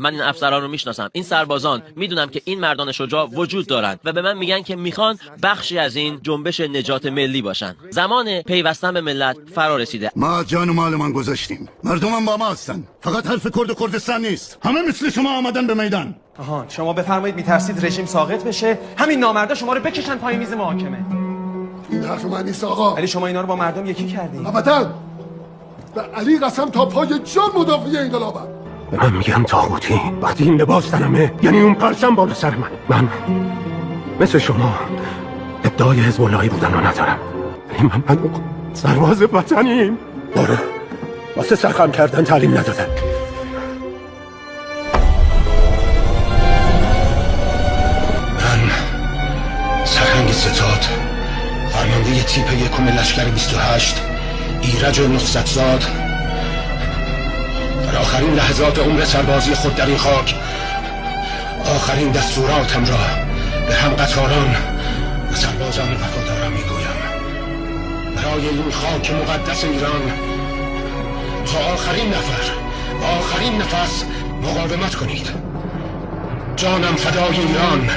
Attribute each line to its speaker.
Speaker 1: من این افسران رو میشناسم، این سربازان، میدونم که این مردان شجاع وجود دارند و به من میگن که میخوان بخشی از این جنبش نجات ملی باشن. زمان پیوستن به ملت فرا رسیده.
Speaker 2: ما جان و مال من گذاشتیم، مردمم با ما هستن. فقط حرف کرد و کردستان نیست، همه مثل شما آمدن به میدان.
Speaker 3: آها، شما بفرمایید میترسید رژیم ساقط بشه، همین نامردا شما رو بکشن پای میز محاکمه.
Speaker 4: این حرف من نیست آقا.
Speaker 3: ولی شما اینا رو با مردم یکی کردین.
Speaker 4: ابدا. به علی قسم تا پای جان مدافع انقلابم.
Speaker 5: به من میگن طاغوتی وقتی این لباس تنمه، یعنی اون پرچم بالا سر من مثل شما ادعای حزب اللهی بودن رو ندارم، ولی من سرباز وطنیم. برو واسه سرخم کردن تعلیم ندادن. من سرهنگ ستاد، فرمانده تیپ یکم لشکر 28 ایرج نصرتزاد، در آخرین لحظات عمر سربازی خود در این خاک آخرین دستوراتم را به همقطاران و سربازان وفادارم میگویم. برای این خاک مقدس ایران تا آخرین نفر و آخرین نفس مقاومت کنید. جانم فدای ایران.